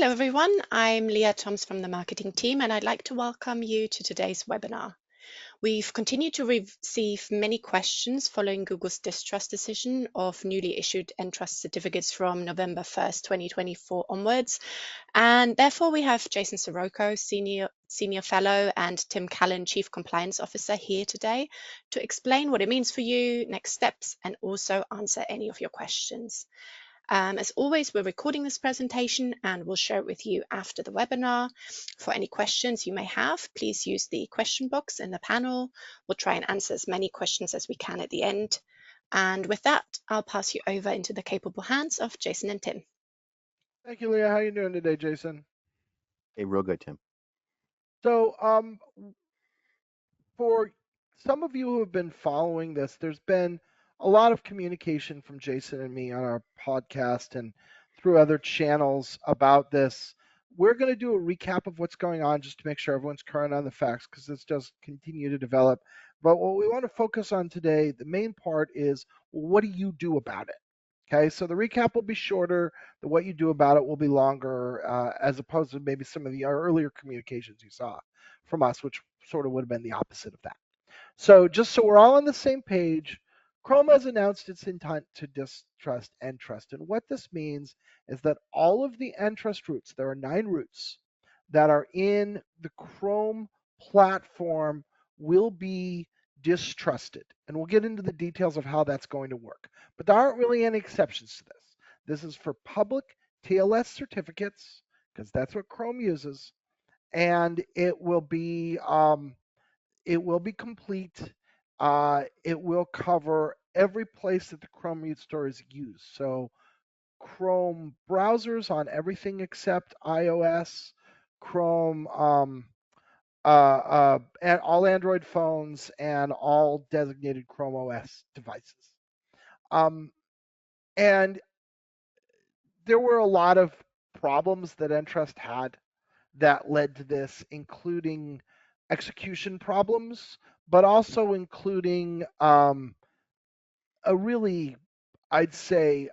Hello everyone, I'm Leah Toms from the marketing team and I'd like to welcome you to today's webinar. We've continued to receive many questions following Google's distrust decision of newly issued Entrust certificates from November 1st, 2024 onwards. And therefore we have Jason Sirocco, Senior Fellow, and Tim Callan, Chief Compliance Officer here today to explain what it means for you, next steps, and also answer any of your questions. As always, we're recording this presentation and we'll share it with you after the webinar. For any questions you may have, please use the question box in the panel. We'll try and answer as many questions as we can at the end. And with that, I'll pass you over into the capable hands of Jason and Tim. Thank you, Leah. How are you doing today, Jason? Hey, real good, Tim. So, for some of you who have been following this, there's been a lot of communication from Jason and me on our podcast and through other channels about this. We're going to do a recap of what's going on just to make sure everyone's current on the facts because this does continue to develop. But what we want to focus on today, the main part is, well, what do you do about it? Okay, so the recap will be shorter. The what you do about it will be longer, as opposed to maybe some of the earlier communications you saw from us, which sort of would have been the opposite of that. So just so we're all on the same page, Chrome has announced its intent to distrust Entrust. And what this means is that all of the Entrust routes, there are 9 routes that are in the Chrome platform, will be distrusted. And we'll get into the details of how that's going to work. But there aren't really any exceptions to this. This is for public TLS certificates, because that's what Chrome uses. And it will be complete. It will cover every place that the Chrome Root Store is used. So Chrome browsers on everything except iOS, Chrome, and all Android phones, and all designated Chrome OS devices. And there were a lot of problems that Entrust had that led to this, including execution problems, but also including a really, I'd say,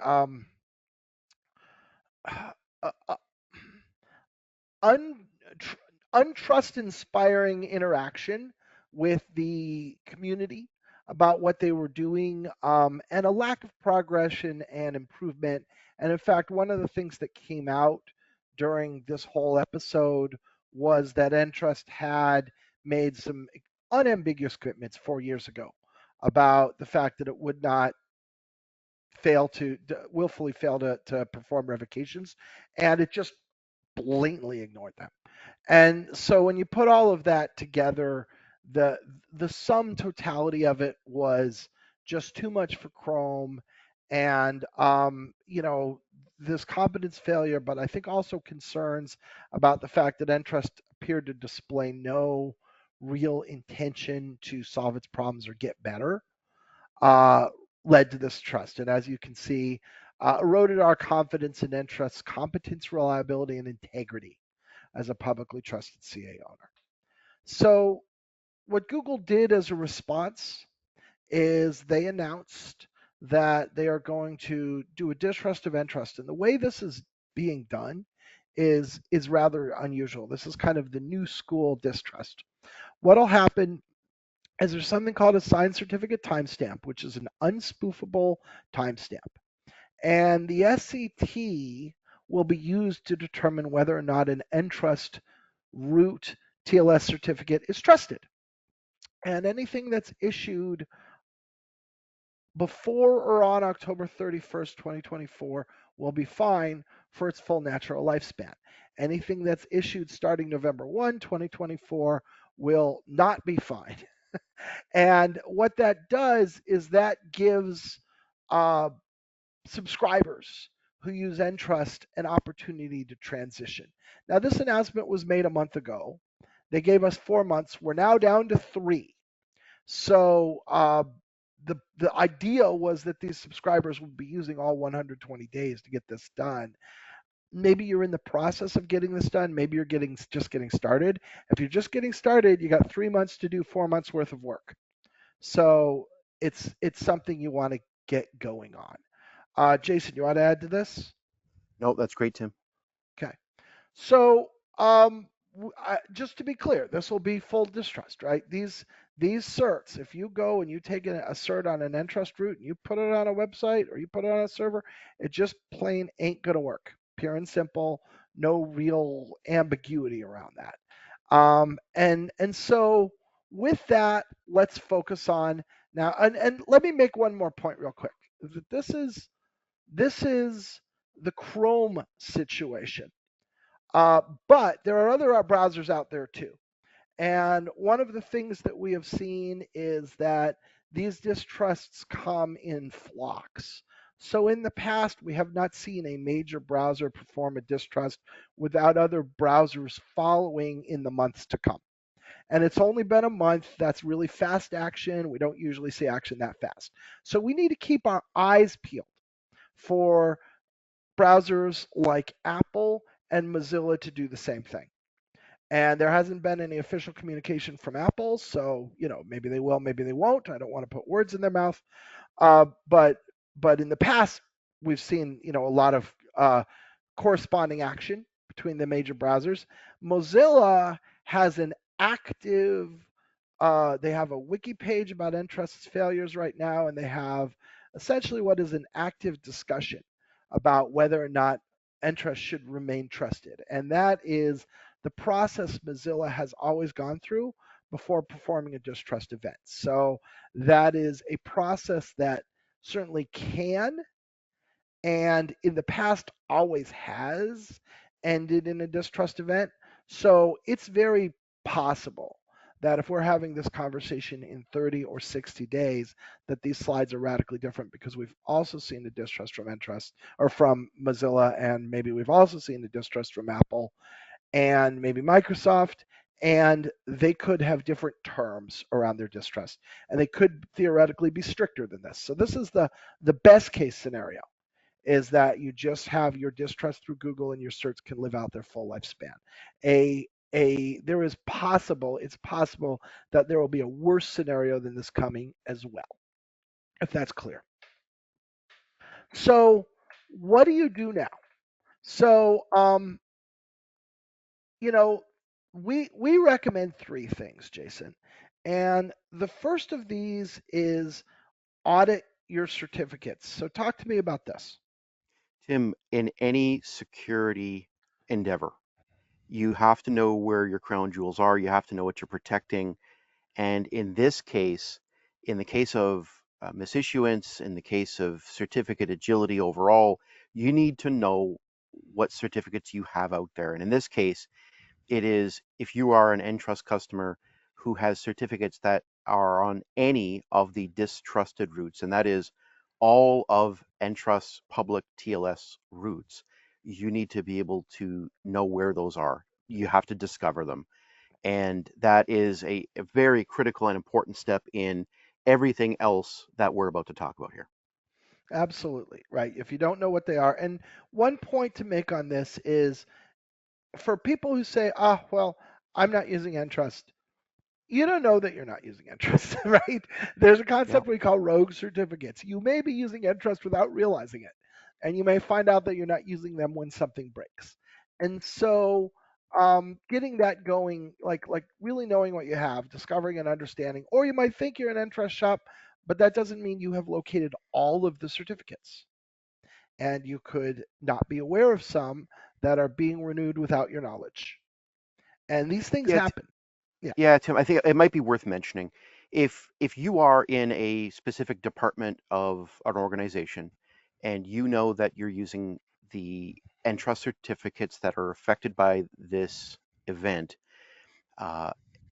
untrust-inspiring interaction with the community about what they were doing, and a lack of progression and improvement. And in fact, one of the things that came out during this whole episode was that Entrust had made some unambiguous commitments 4 years ago about the fact that it would not willfully fail to perform revocations, and it just blatantly ignored them. And so when you put all of that together, the sum totality of it was just too much for Chrome, and this competence failure, but I think also concerns about the fact that Entrust appeared to display no real intention to solve its problems or get better, led to this trust. And as you can see, eroded our confidence in Entrust's competence, reliability, and integrity as a publicly trusted CA owner. So what Google did as a response is they announced that they are going to do a distrust of Entrust. And the way this is being done is rather unusual. This is kind of the new school distrust. What'll happen is there's something called a signed certificate timestamp, which is an unspoofable timestamp. And the SCT will be used to determine whether or not an Entrust root TLS certificate is trusted. And anything that's issued before or on October 31st, 2024 will be fine for its full natural lifespan. Anything that's issued starting November 1, 2024 will not be fine. And what that does is that gives subscribers who use Entrust an opportunity to transition. Now, this announcement was made a month ago. They gave us 4 months. We're now down to 3. So the idea was that these subscribers would be using all 120 days to get this done. Maybe you're in the process of getting this done. Maybe you're just getting started. If you're just getting started, you got 3 months to do 4 months worth of work. So it's something you want to get going on. Jason, you want to add to this? No, that's great, Tim. Okay. So, just to be clear, this will be full distrust, right? These certs, if you go and you take a cert on an Entrust route and you put it on a website or you put it on a server, it just plain ain't gonna work. Pure and simple, no real ambiguity around that. And so with that, let's focus on now. And let me make one more point real quick. This is the Chrome situation. But there are other browsers out there too. And one of the things that we have seen is that these distrusts come in flocks. So in the past, we have not seen a major browser perform a distrust without other browsers following in the months to come. And it's only been a month. That's really fast action. We don't usually see action that fast. So we need to keep our eyes peeled for browsers like Apple and Mozilla to do the same thing. And there hasn't been any official communication from Apple, so maybe they will, maybe they won't. I don't want to put words in their mouth, uh, but but in the past we've seen a lot of corresponding action between the major browsers. Mozilla has an active, they have a wiki page about Entrust's failures right now, and they have essentially what is an active discussion about whether or not Entrust should remain trusted. And that is the process Mozilla has always gone through before performing a distrust event. So that is a process that certainly can and in the past always has ended in a distrust event. So it's very possible that if we're having this conversation in 30 or 60 days, that these slides are radically different because we've also seen the distrust from Entrust or from Mozilla, and maybe we've also seen the distrust from Apple and maybe Microsoft, and they could have different terms around their distrust, and they could theoretically be stricter than this. So this is the best case scenario is that you just have your distrust through Google and your certs can live out their full lifespan. There is possible, it's possible that there will be a worse scenario than this coming as well, if that's clear. So what do you do now? So you know, we recommend three things, Jason. And the first of these is audit your certificates. So talk to me about this. Tim, in any security endeavor, you have to know where your crown jewels are. You have to know what you're protecting. And in this case, in the case of misissuance, in the case of certificate agility overall, you need to know what certificates you have out there. And in this case, it is if you are an Entrust customer who has certificates that are on any of the distrusted routes, and that is all of Entrust's public TLS routes, you need to be able to know where those are. You have to discover them. And that is a very critical and important step in everything else that we're about to talk about here. Absolutely, right. If you don't know what they are. And one point to make on this is for people who say, well, I'm not using Entrust, you don't know that you're not using Entrust, right? There's a Yeah. concept we call rogue certificates. You may be using Entrust without realizing it, and you may find out that you're not using them when something breaks. And so, getting that going, like really knowing what you have, discovering and understanding, or you might think you're an Entrust shop, but that doesn't mean you have located all of the certificates, and you could not be aware of some that are being renewed without your knowledge. And these things Yeah, happen. Yeah, yeah, Tim, I think it might be worth mentioning if you are in a specific department of an organization and you know that you're using the Entrust certificates that are affected by this event, uh,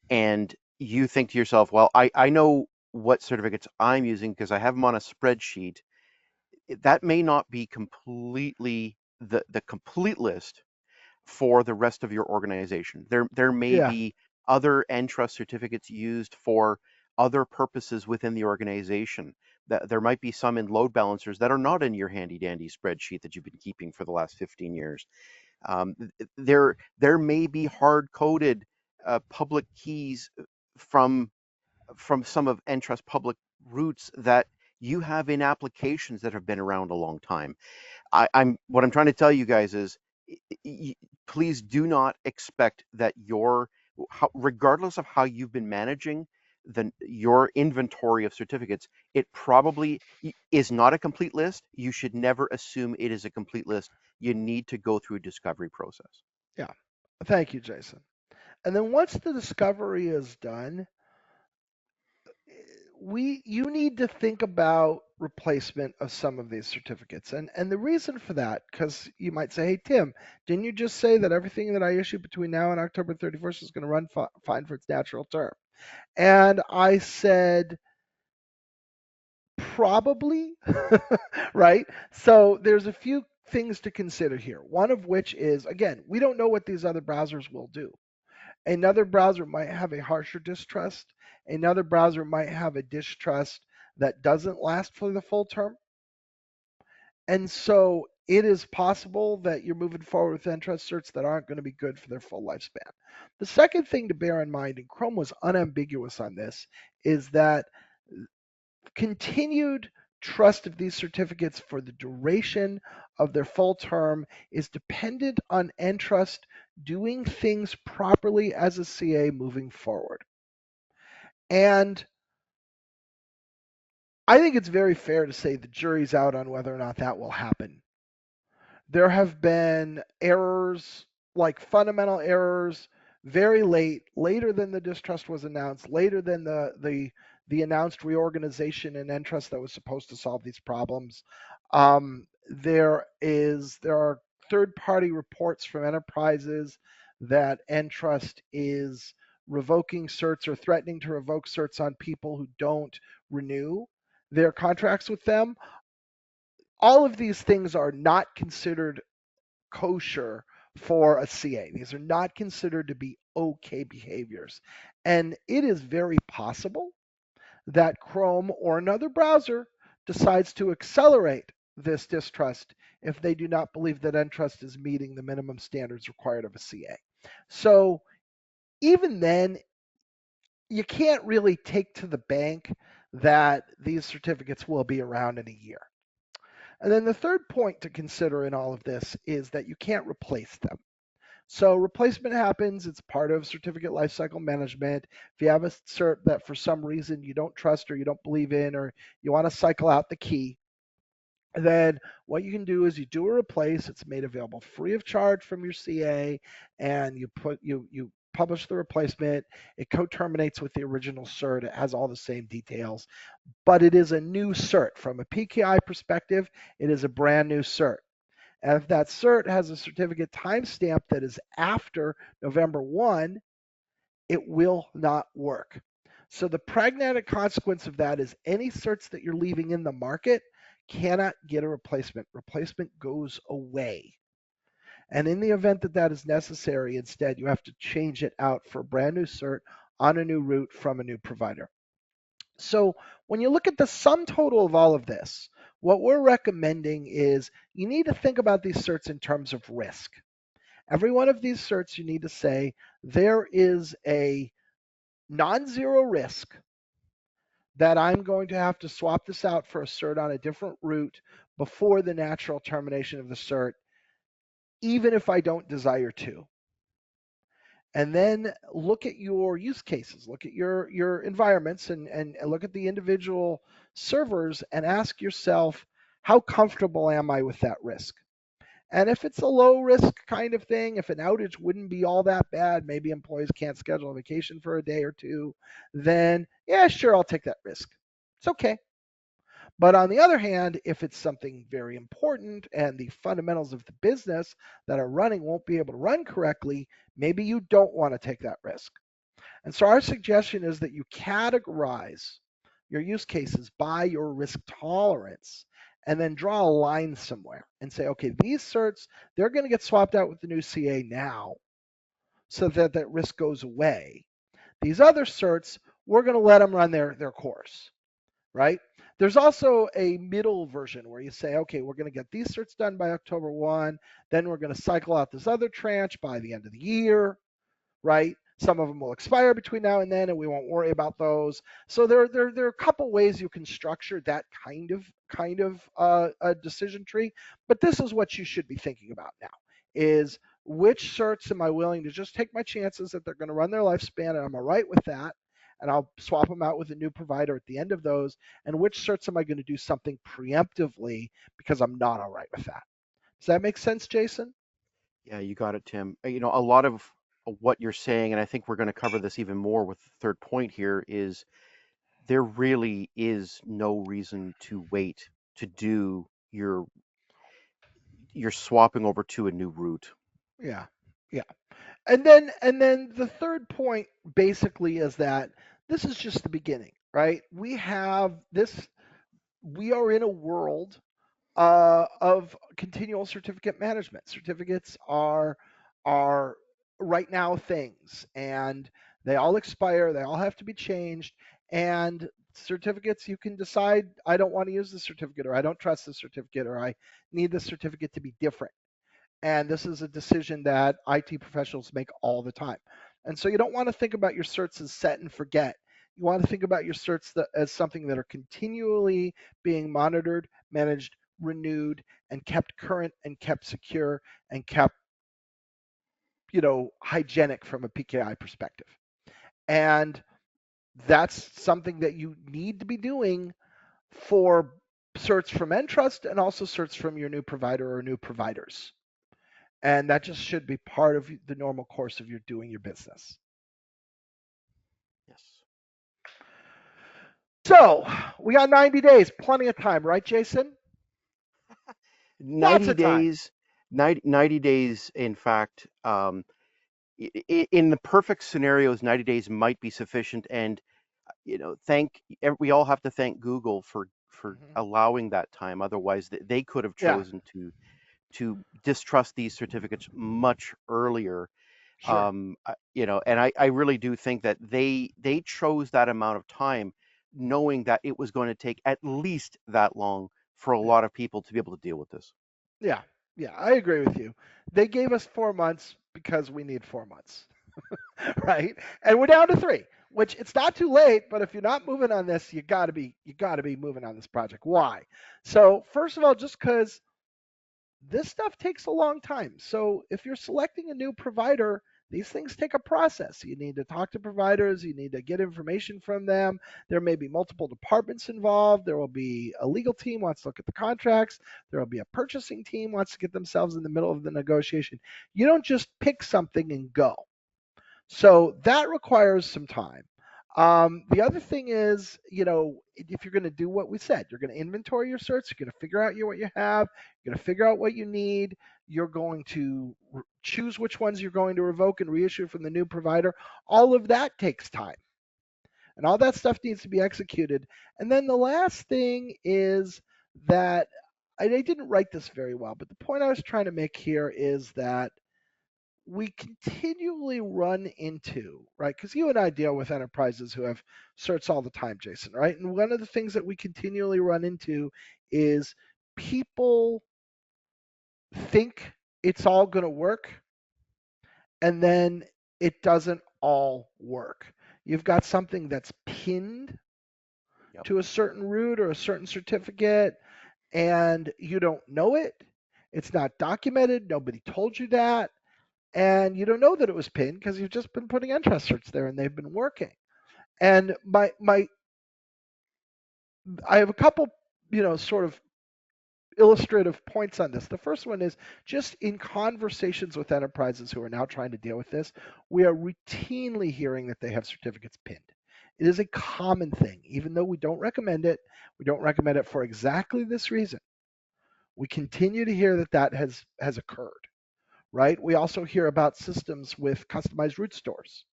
and you think to yourself, well, I know what certificates I'm using because I have them on a spreadsheet. That may not be completely the complete list for the rest of your organization. There may yeah, be other Entrust certificates used for other purposes within the organization. That there might be some in load balancers that are not in your handy dandy spreadsheet that you've been keeping for the last 15 years. There may be hard coded public keys from from some of Entrust public routes that you have in applications that have been around a long time. I'm what I'm trying to tell you guys is please do not expect that regardless of how you've been managing your inventory of certificates, it probably is not a complete list. You should never assume it is a complete list. You need to go through a discovery process. Yeah. Thank you, Jason. And then once the discovery is done, you need to think about replacement of some of these certificates. And the reason for that, because you might say, hey, Tim, didn't you just say that everything that I issue between now and October 31st is going to run fine for its natural term? And I said, probably, right? So there's a few things to consider here. One of which is, again, we don't know what these other browsers will do. Another browser might have a harsher distrust. Another browser might have a distrust that doesn't last for the full term. And so it is possible that you're moving forward with Entrust certs that aren't going to be good for their full lifespan. The second thing to bear in mind, and Chrome was unambiguous on this, is that continued trust of these certificates for the duration of their full term is dependent on Entrust doing things properly as a CA moving forward. And I think it's very fair to say the jury's out on whether or not that will happen. There have been errors, like fundamental errors, very late, later than the distrust was announced, later than the announced reorganization in Entrust that was supposed to solve these problems. There are third-party reports from enterprises that Entrust is revoking certs or threatening to revoke certs on people who don't renew their contracts with them. All of these things are not considered kosher for a CA. These are not considered to be okay behaviors. And it is very possible that Chrome or another browser decides to accelerate this distrust if they do not believe that Entrust is meeting the minimum standards required of a CA. So even then, you can't really take to the bank that these certificates will be around in a year. And then the third point to consider in all of this is that you can't replace them. So replacement happens, it's part of certificate lifecycle management. If you have a cert that for some reason you don't trust or you don't believe in, or you want to cycle out the key, then what you can do is you do a replace. It's made available free of charge from your CA, and you publish the replacement. It co-terminates with the original cert. It has all the same details, but it is a new cert. From a PKI perspective, it is a brand new cert. And if that cert has a certificate timestamp that is after November 1, it will not work. So the pragmatic consequence of that is any certs that you're leaving in the market cannot get a replacement. Replacement goes away. And in the event that that is necessary, instead, you have to change it out for a brand new cert on a new route from a new provider. So when you look at the sum total of all of this, what we're recommending is you need to think about these certs in terms of risk. Every one of these certs, you need to say there is a non-zero risk that I'm going to have to swap this out for a cert on a different route before the natural termination of the cert, even if I don't desire to. And then look at your use cases, look at your environments, and look at the individual servers and ask yourself, how comfortable am I with that risk? And if it's a low risk kind of thing, if an outage wouldn't be all that bad, maybe employees can't schedule a vacation for a day or two, then yeah, sure, I'll take that risk. It's okay. But on the other hand, if it's something very important and the fundamentals of the business that are running won't be able to run correctly, maybe you don't want to take that risk. And so our suggestion is that you categorize your use cases by your risk tolerance and then draw a line somewhere and say, okay, these certs, they're going to get swapped out with the new CA now so that that risk goes away. These other certs, we're going to let them run their course, right? There's also a middle version where you say, okay, we're going to get these certs done by October 1, then we're going to cycle out this other tranche by the end of the year, right? Some of them will expire between now and then, and we won't worry about those. So there are a couple ways you can structure that kind of a decision tree. But this is what you should be thinking about now: is which certs am I willing to just take my chances that they're going to run their lifespan and I'm all right with that, and I'll swap them out with a new provider at the end of those, and which certs am I going to do something preemptively because I'm not all right with that. Does that make sense, Jason? Yeah, you got it, Tim. A lot of what you're saying, and I think we're going to cover this even more with the third point here, is there really is no reason to wait to do your swapping over to a new route. Yeah. Yeah. And then the third point basically is that this is just the beginning, right? We are in a world of continual certificate management. Certificates are right now things, and they all expire. They all have to be changed. And certificates, you can decide I don't want to use the certificate, or I don't trust the certificate, or I need the certificate to be different. And this is a decision that IT professionals make all the time. And so you don't want to think about your certs as set and forget. You want to think about your certs as something that are continually being monitored, managed, renewed, and kept current and kept secure and kept, hygienic from a PKI perspective. And that's something that you need to be doing for certs from Entrust and also certs from your new provider or new providers. And that just should be part of the normal course of your doing your business. Yes. So we got 90 days, plenty of time, right, Jason? Lots 90 of time. days, 90 days, in fact, in the perfect scenarios, 90 days might be sufficient. And, we all have to thank Google for Mhm. allowing that time. Otherwise, they could have Yeah, chosen to distrust these certificates much earlier. sure. And I really do think that they chose that amount of time knowing that it was going to take at least that long for a Yeah, lot of people to be able to deal with this. yeah, yeah. I agree with you. They gave us 4 months because we need 4 months, right? And we're down to three, which it's not too late. But if you're not moving on this, you gotta be moving on this project. Why? So first of all, just because this stuff takes a long time. So if you're selecting a new provider, these things take a process. You need to talk to providers, you need to get information from them. There may be multiple departments involved. There will be a legal team wants to look at the contracts. There will be a purchasing team wants to get themselves in the middle of the negotiation. You don't just pick something and go. So that requires some time. The other thing is, if you're going to do what we said, you're going to inventory your certs, you're going to figure out what you have, you're going to figure out what you need, you're going to choose which ones you're going to revoke and reissue from the new provider. All of that takes time, and all that stuff needs to be executed. And then the last thing is that I didn't write this very well, but the point I was trying to make here is that we continually run into, right? Because you and I deal with enterprises who have certs all the time, Jason, right? And one of the things that we continually run into is people think it's all going to work, and then it doesn't all work. You've got something that's pinned Yep. to a certain route or a certain certificate, and you don't know it. It's not documented. Nobody told you that. And you don't know that it was pinned because you've just been putting Entrust certs there and they've been working. And I have a couple, sort of illustrative points on this. The first one is just in conversations with enterprises who are now trying to deal with this, we are routinely hearing that they have certificates pinned. It is a common thing, even though we don't recommend it. We don't recommend it for exactly this reason. We continue to hear that has occurred, right? We also hear about systems with customized root stores.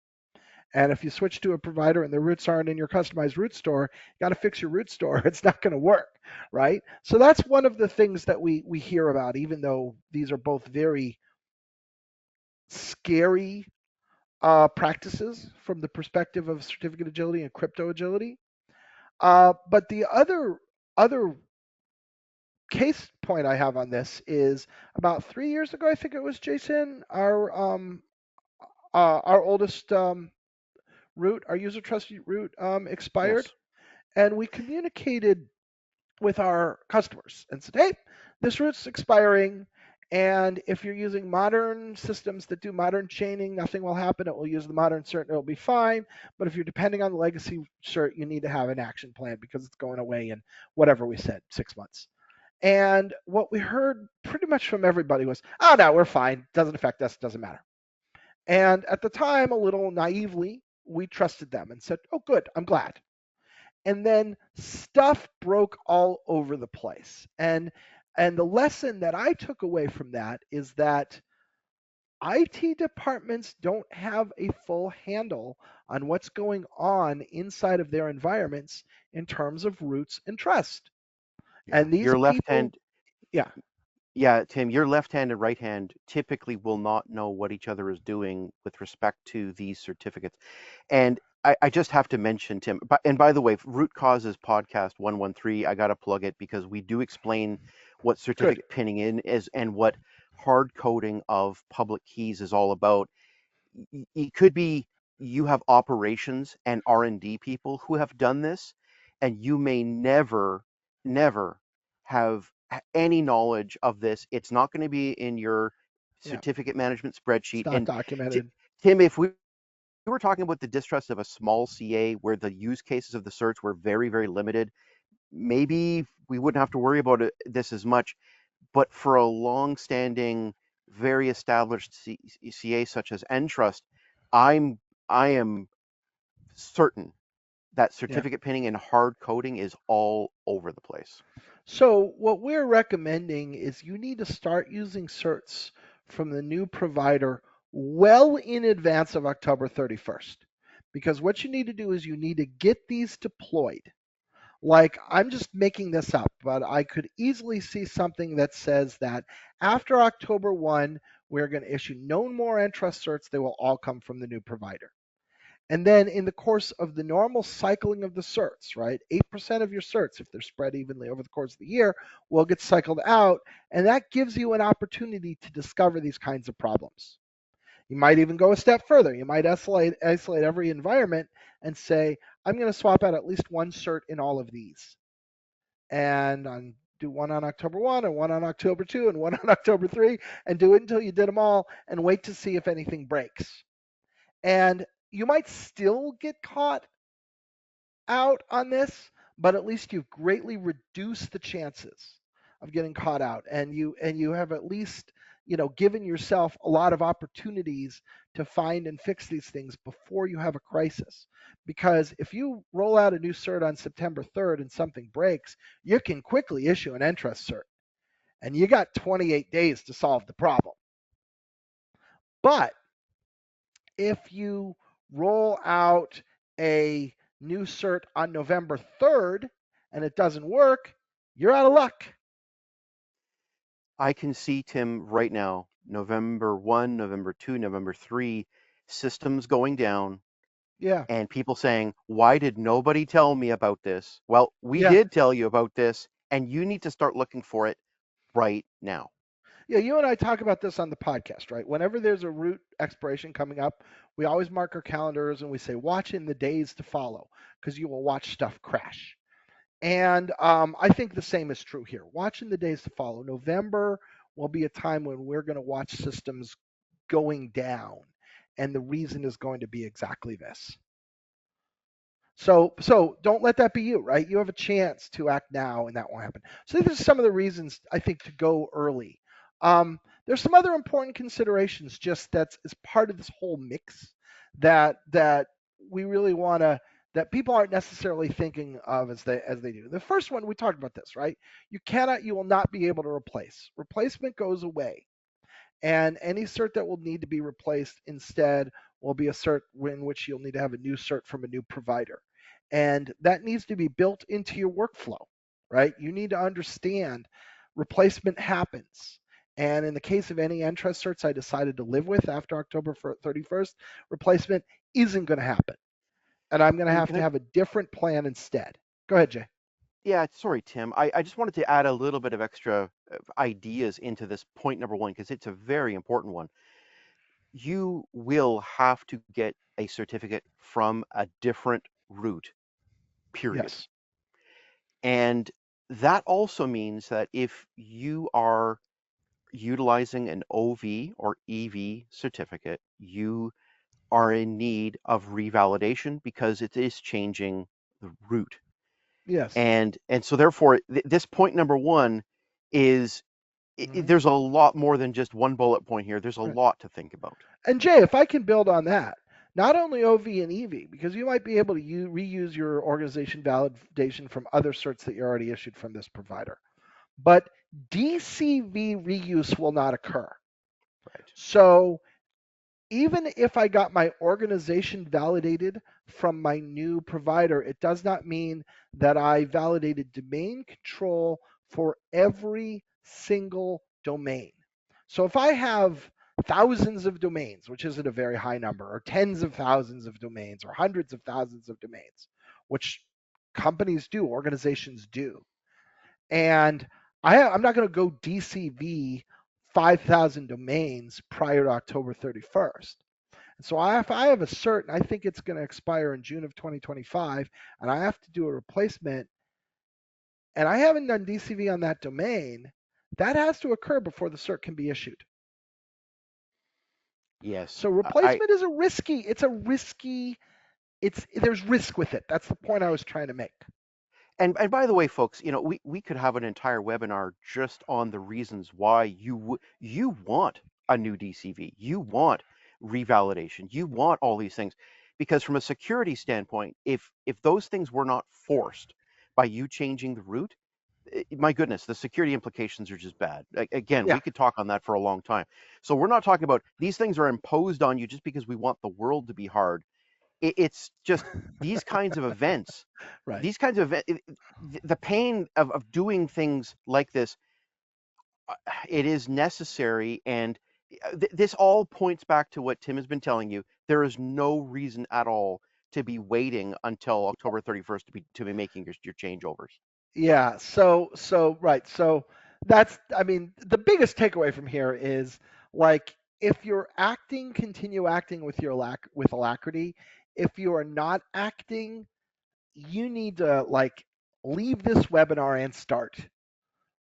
And if you switch to a provider and the roots aren't in your customized root store, you got to fix your root store. It's not going to work, right? So that's one of the things that we hear about, even though these are both very scary practices from the perspective of certificate agility and crypto agility. But the other case point I have on this is about 3 years ago, I think it was, Jason, our oldest root, our user trust root expired, Yes. and we communicated with our customers and said, "Hey, this route's expiring, And if you're using modern systems that do modern chaining, nothing will happen. It will use the modern cert and it'll be fine. But if you're depending on the legacy cert, you need to have an action plan because it's going away in whatever we said, 6 months. And what we heard pretty much from everybody was, oh, no, we're fine. Doesn't affect us. Doesn't matter. And at the time, a little naively, we trusted them and said, oh, good. I'm glad. And then stuff broke all over the place. And the lesson that I took away from that is that IT departments don't have a full handle on what's going on inside of their environments in terms of roots and trust. Yeah, And these your left people, hand, yeah, yeah, Tim, your left hand and right hand typically will not know what each other is doing with respect to these certificates. And I just have to mention, Tim, and by the way, Root Causes Podcast 113, I got to plug it because we do explain what good. certificate pinning in is and what hard coding of public keys is all about. It could be you have operations and R&D people who have done this, and you may never have any knowledge of this. It's not going to be in your Yeah, certificate management it's spreadsheet. not And documented. Tim, if we were talking about the distrust of a small CA where the use cases of the certs were very limited, maybe we wouldn't have to worry about this as much. But for a long-standing, very established CA such as Entrust, I'm I am certain that Yeah. certificate pinning and hard coding is all over the place. So what we're recommending is you need to start using certs from the new provider well in advance of October 31st. Because what you need to do is you need to get these deployed. Like, I'm just making this up, but I could easily see something that says that after October 1, we're going to issue no more Entrust certs. They will all come from the new provider. And then in the course of the normal cycling of the certs, right, 8% of your certs, if they're spread evenly over the course of the year, will get cycled out. And that gives you an opportunity to discover these kinds of problems. You might even go a step further. You might isolate every environment and say, I'm going to swap out at least one cert in all of these. And do one on October 1 and one on October 2 and one on October 3 and do it until you did them all and wait to see if anything breaks. And you might still get caught out on this, but at least you've greatly reduced the chances of getting caught out, and you have at least given yourself a lot of opportunities to find and fix these things before you have a crisis. Because if you roll out a new cert on September 3rd and something breaks, you can quickly issue an Entrust cert, and you got 28 days to solve the problem. But if you roll out a new cert on November 3rd and it doesn't work, you're out of luck. I can see, Tim, right now, November 1, November 2, November 3, systems going down Yeah. and people saying, why did nobody tell me about this? Well, we Yeah. did tell you about this, and you need to start looking for it right now. Yeah, you and I talk about this on the podcast, right? Whenever there's a root expiration coming up, we always mark our calendars and we say, watch in the days to follow, because you will watch stuff crash. And I think the same is true here. Watch in the days to follow. November will be a time when we're going to watch systems going down. And the reason is going to be exactly this. So don't let that be you, right? You have a chance to act now, and that won't happen. So these are some of the reasons I think to go early. There's some other important considerations just that's as part of this whole mix that we really want to that people aren't necessarily thinking of as they do. The first one, we talked about this, right? You will not be able to replace. Replacement goes away. And any cert that will need to be replaced instead will be a cert in which you'll need to have a new cert from a new provider. And that needs to be built into your workflow, right? You need to understand replacement happens. And in the case of any Entrust certs I decided to live with after October 31st, replacement isn't going to happen. And I'm going to And have can to I, have a different plan instead. Go ahead, Jay. yeah, sorry, Tim. I just wanted to add a little bit of extra ideas into this point number one because it's a very important one. You will have to get a certificate from a different route, period. Yes. And that also means that if you are utilizing an OV or EV certificate, you are in need of revalidation because it is changing the route. Yes. And so therefore, this point number one is Mhm. there's a lot more than just one bullet point here. There's a Right. lot to think about. And Jay, if I can build on that, not only OV and EV, because you might be able to reuse your organization validation from other certs that you already issued from this provider, but DCV reuse will not occur. Right. So even if I got my organization validated from my new provider, it does not mean that I validated domain control for every single domain. So if I have thousands of domains, which isn't a very high number, or tens of thousands of domains, or hundreds of thousands of domains, which companies do, organizations do, and I'm not going to go DCV 5,000 domains prior to October 31st. And so if I have a cert and I think it's going to expire in June of 2025, and I have to do a replacement, and I haven't done DCV on that domain, that has to occur before the cert can be issued. Yes. So replacement is there's risk with it. That's the point I was trying to make. And by the way, folks, we could have an entire webinar just on the reasons why you want a new DCV, you want revalidation, you want all these things, because from a security standpoint, if those things were not forced by you changing the route, my goodness, the security implications are just bad. Again, Yeah. we could talk on that for a long time. So we're not talking about these things are imposed on you just because we want the world to be hard. It's just these kinds of events, Right. these kinds of the pain of doing things like this, it is necessary. And this all points back to what Tim has been telling you. There is no reason at all to be waiting until October 31st to be making your changeovers. Yeah. So right. So I mean, the biggest takeaway from here is, like, if you're acting, continue acting with with alacrity. If you are not acting, you need to, like, leave this webinar and start.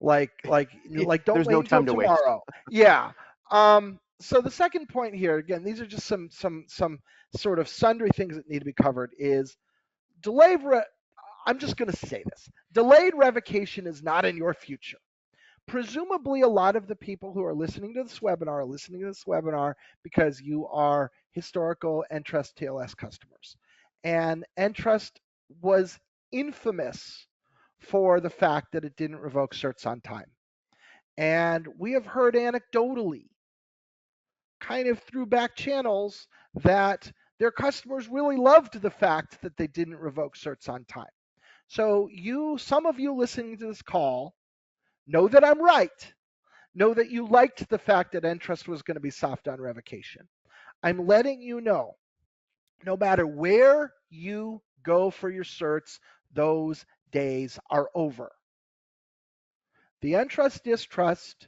Like don't There's wait no until time to waste. tomorrow. Yeah. So the second point here, again, these are just some sort of sundry things that need to be covered. Is delayed re- I'm just going to say this. Delayed revocation is not in your future. Presumably, a lot of the people who are listening to this webinar are listening to this webinar because you are historical Entrust TLS customers. And Entrust was infamous for the fact that it didn't revoke certs on time. And we have heard anecdotally, kind of through back channels, that their customers really loved the fact that they didn't revoke certs on time. So some of you listening to this call, know that I'm right. Know that you liked the fact that Entrust was going to be soft on revocation. I'm letting you know, no matter where you go for your certs, those days are over. The Entrust distrust,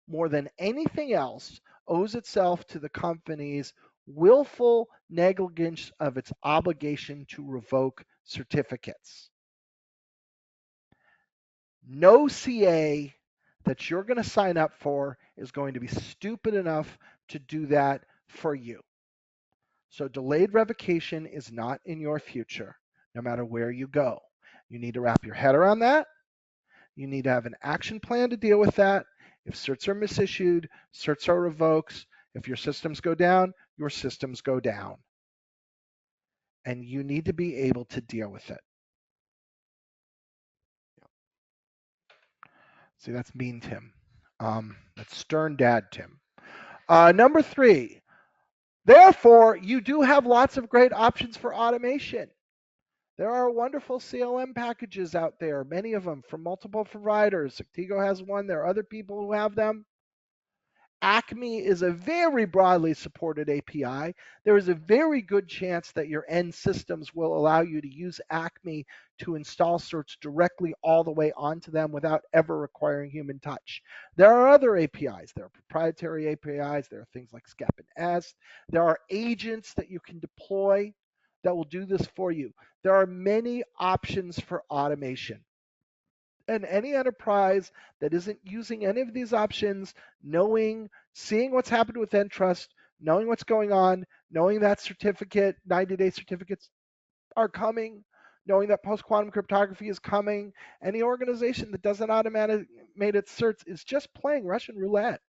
more than anything else, owes itself to the company's willful negligence of its obligation to revoke certificates. No CA that you're going to sign up for is going to be stupid enough to do that for you. So delayed revocation is not in your future, no matter where you go. You need to wrap your head around that. You need to have an action plan to deal with that. If certs are misissued, certs are revoked. If your systems go down, your systems go down. And you need to be able to deal with it. See, that's mean, Tim. That's stern dad, Tim. Number 3, therefore, you do have lots of great options for automation. There are wonderful CLM packages out there, many of them from multiple providers. Sectigo has one. There are other people who have them. Acme is a very broadly supported API. There is a very good chance that your end systems will allow you to use Acme to install certs directly all the way onto them without ever requiring human touch. There are other APIs. There are proprietary APIs. There are things like SCEP and S. There are agents that you can deploy that will do this for you. There are many options for automation. And any enterprise that isn't using any of these options, seeing what's happened with Entrust, knowing what's going on, knowing that 90-day certificates are coming, knowing that post-quantum cryptography is coming, any organization that doesn't automate its certs is just playing Russian roulette.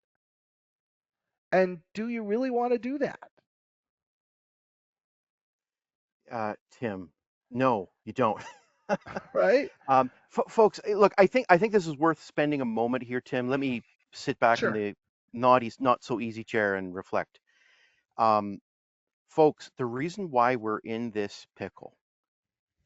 And do you really want to do that? Tim, no, you don't. Right? Folks, look, I think this is worth spending a moment here, Tim. Let me sit back in Sure. the not so easy chair and reflect. Um, Folks, the reason why we're in this pickle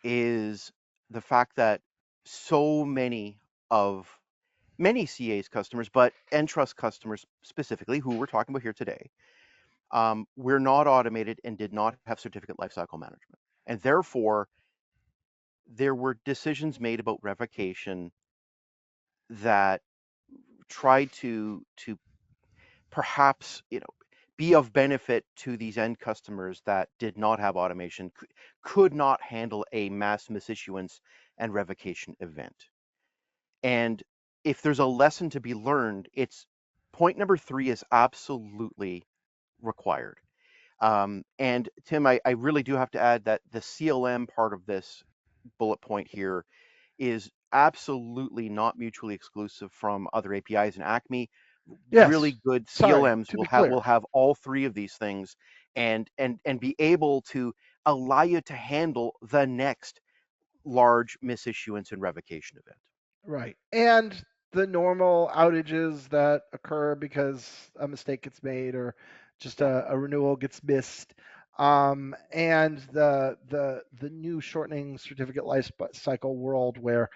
is the fact that so many CA's customers, but Entrust customers specifically, who we're talking about here today, we're not automated and did not have certificate lifecycle management. And therefore, there were decisions made about revocation that tried to perhaps be of benefit to these end customers that did not have automation, could not handle a mass misissuance and revocation event. And if there's a lesson to be learned, it's point number 3 is absolutely required. And Tim, I really do have to add that the CLM part of this bullet point here is absolutely not mutually exclusive from other APIs. And Acme, really Yes. good Sorry, CLMs to be will clear. have all 3 of these things, and be able to allow you to handle the next large misissuance and revocation event. Right. And the normal outages that occur because a mistake gets made or just Yeah. a renewal gets missed. And the new shortening certificate life cycle world where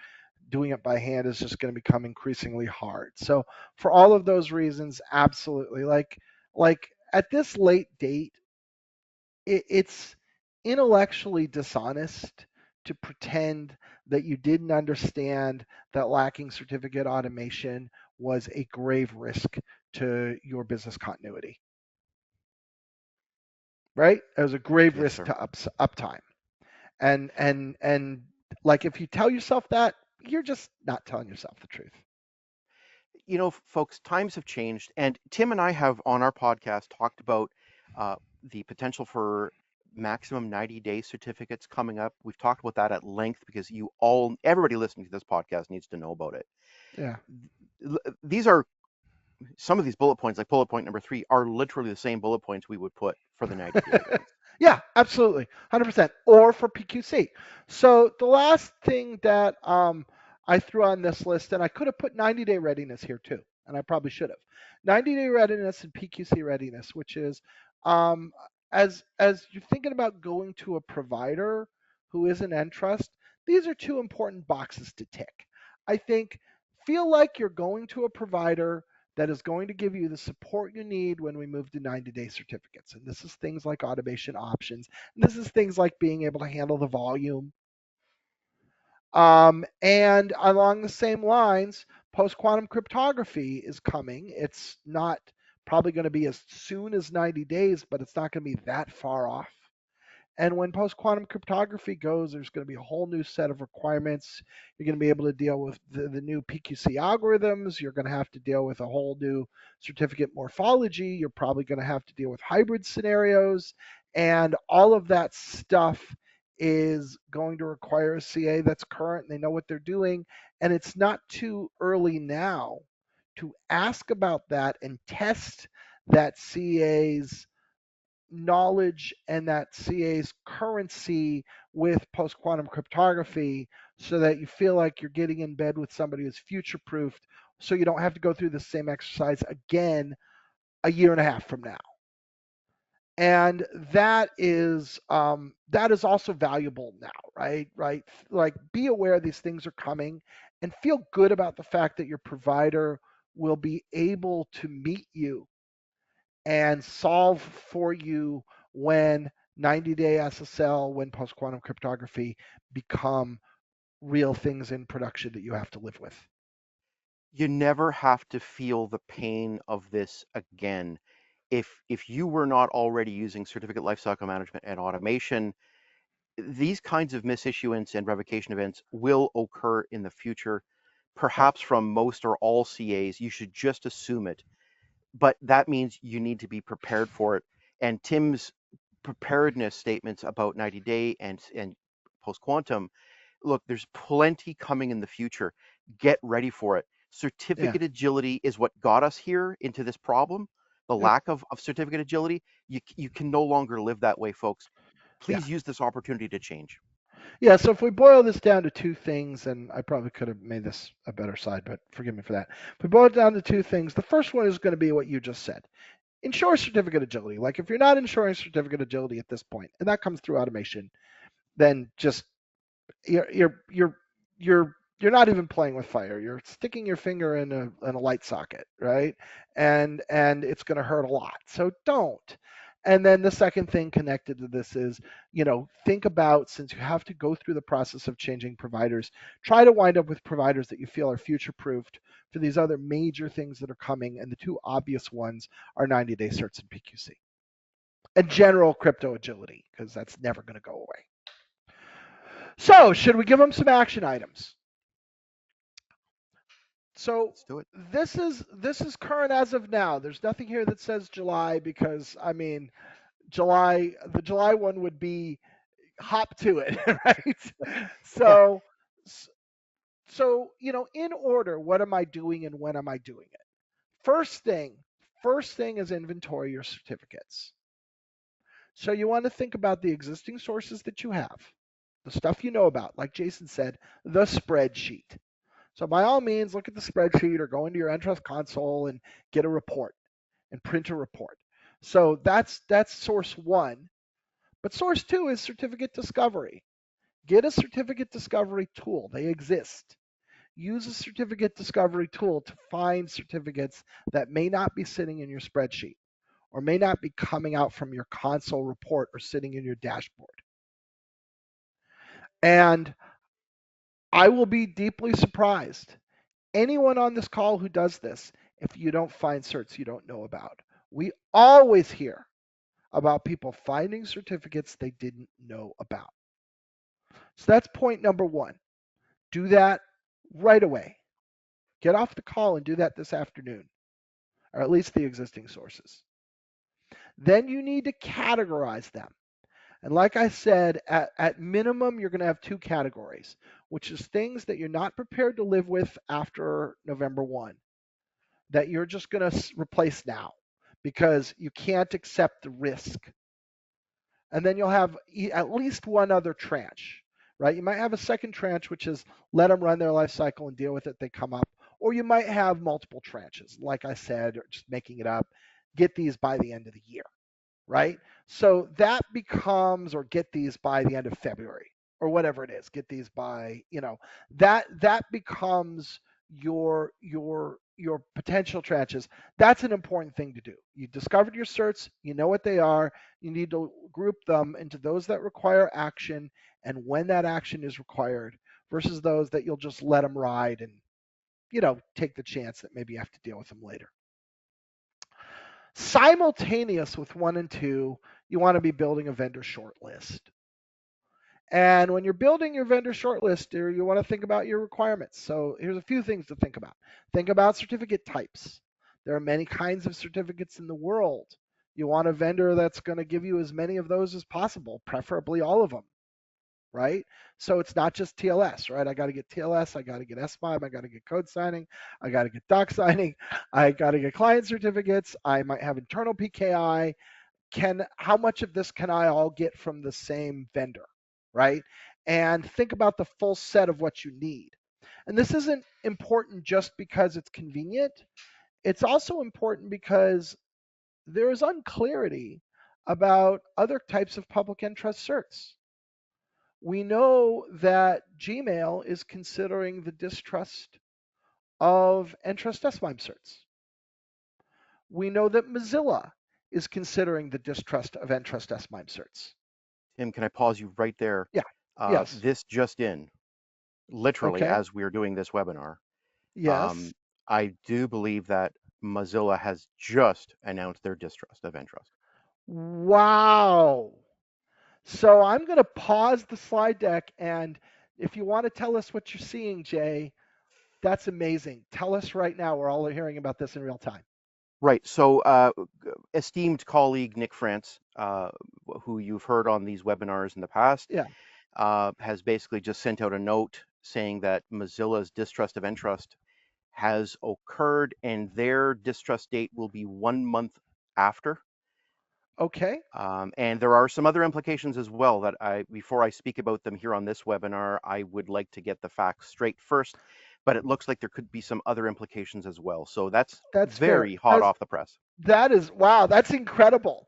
doing it by hand is just going to become increasingly hard. So for all of those reasons, absolutely. Like at this late date, it's intellectually dishonest to pretend that you didn't understand that lacking certificate automation was a grave risk to your business continuity, right? It was a grave Yes, risk sir. to uptime. And like if you tell yourself that, you're just not telling yourself the truth. Folks, times have changed, and Tim and I have on our podcast talked about uh, the potential for maximum 90-day certificates coming up. We've talked about that at length because everybody listening to this podcast needs to know about it. Yeah. These are some of these bullet points, like bullet point number 3, are literally the same bullet points we would put for the 90-day events. Yeah, absolutely, 100%. Or for PQC. So the last thing that I threw on this list, and I could have put 90-day readiness here too, and I probably should have. 90-day readiness and PQC readiness, which is um, as you're thinking about going to a provider who is an Entrust, these are 2 important boxes to tick. I think feel like you're going to a provider that is going to give you the support you need when we move to 90-day certificates. And this is things like automation options. And this is things like being able to handle the volume. And along the same lines, post-quantum cryptography is coming. It's not probably going to be as soon as 90 days, but it's not going to be that far off. And when post-quantum cryptography goes, there's going to be a whole new set of requirements. You're going to be able to deal with the new PQC algorithms. You're going to have to deal with a whole new certificate morphology. You're probably going to have to deal with hybrid scenarios. And all of that stuff is going to require a CA that's current. And they know what they're doing. And it's not too early now to ask about that and test that CA's knowledge and that CA's currency with post quantum cryptography so that you feel like you're getting in bed with somebody who's future proofed so you don't have to go through the same exercise again a year and a half from now. And that is also valuable now, right? Right. Like be aware these things are coming and feel good about the fact that your provider will be able to meet you and solve for you when 90-day SSL, when post quantum cryptography become real things in production that you have to live with. You never have to feel the pain of this again. If you were not already using certificate lifecycle management and automation, these kinds of misissuance and revocation events will occur in the future. perhaps from most or all CAs, you should just assume it. But that means you need to be prepared for it. And Tim's preparedness statements about 90-day and post quantum, look, there's plenty coming in the future. Get ready for it. Yeah. Certificate agility is what got us here into this problem. The Yep. lack of certificate agility, you can no longer live that way, folks. Yeah. Please use this opportunity to change. Yeah, so if we boil this down to two things, and I probably could have made this a better slide, but forgive me for that. If we boil it down to two things, the first one is going to be what you just said. Ensure certificate agility. Like if you're not ensuring certificate agility at this point, and that comes through automation, then just you're you're not even playing with fire. You're sticking your finger in a light socket, right? And it's going to hurt a lot. So don't. And then the second thing connected to this is, think about, since you have to go through the process of changing providers, try to wind up with providers that you feel are future proofed for these other major things that are coming. And the two obvious ones are 90-day certs and PQC and general crypto agility, because that's never going to go away. So, should we give them some action items? So Let's do it. this is current as of now. There's nothing here that says July, because I mean the July one would be hop to it, right? Yeah. So in order, what am I doing and when am I doing it? First thing is inventory your certificates. So you want to think about the existing sources that you have, the stuff you know about, like Jason said, the spreadsheet. So by all means, look at the spreadsheet or go into your Entrust console and get a report and print a report. So that's source one. But source two is certificate discovery. Get a certificate discovery tool. They exist. Use a certificate discovery tool to find certificates that may not be sitting in your spreadsheet or may not be coming out from your console report or sitting in your dashboard. And I will be deeply surprised, anyone on this call who does this, if you don't find certs you don't know about. We always hear about people finding certificates they didn't know about. So that's point number one. Do that right away. Get off the call and do that this afternoon, or at least the existing sources. Then you need to categorize them. And like I said, at minimum, you're going to have two categories, which is things that you're not prepared to live with after November 1, that you're just going to replace now because you can't accept the risk. And then you'll have at least one other tranche, right? You might have a second tranche, which is let them run their life cycle and deal with it. They come up. Or you might have multiple tranches, like I said, or just making it up. Get these by the end of the year, right? So that becomes, or get these by the end of February, or whatever it is. Get these by, that becomes your potential tranches. That's an important thing to do. You discovered your certs, you know what they are. You need to group them into those that require action and when that action is required versus those that you'll just let them ride and take the chance that maybe you have to deal with them later. Simultaneous with 1 and 2, you want to be building a vendor shortlist. And when you're building your vendor shortlist, you want to think about your requirements. So here's a few things to think about. Think about certificate types. There are many kinds of certificates in the world. You want a vendor that's going to give you as many of those as possible, preferably all of them, right? So it's not just TLS, right? I got to get TLS, I got to get SBIM, I got to get code signing, I got to get doc signing, I got to get client certificates, I might have internal PKI. How much of this can I all get from the same vendor, right? And think about the full set of what you need. And this isn't important just because it's convenient. It's also important because there is unclarity about other types of public Entrust certs. We know that Gmail is considering the distrust of Entrust SBIM certs. We know that Mozilla is considering the distrust of Entrust SBIM certs. Tim, can I pause you right there? Yeah. Yes. This just in, literally, Okay. as we're doing this webinar, Yes. I do believe that Mozilla has just announced their distrust of Entrust. Wow. So I'm going to pause the slide deck, and if you want to tell us what you're seeing, Jay, That's amazing. Tell us right now. We're all hearing about this in real time. Right. So, esteemed colleague Nick France, who you've heard on these webinars in the past, Yeah. has basically just sent out a note saying that Mozilla's distrust of Entrust has occurred and their distrust date will be 1 month after. Okay. And there are some other implications as well that before I speak about them here on this webinar, I would like to get the facts straight first, but it looks like there could be some other implications as well. So that's That's fair. very hot off the press. That is, wow, that's incredible.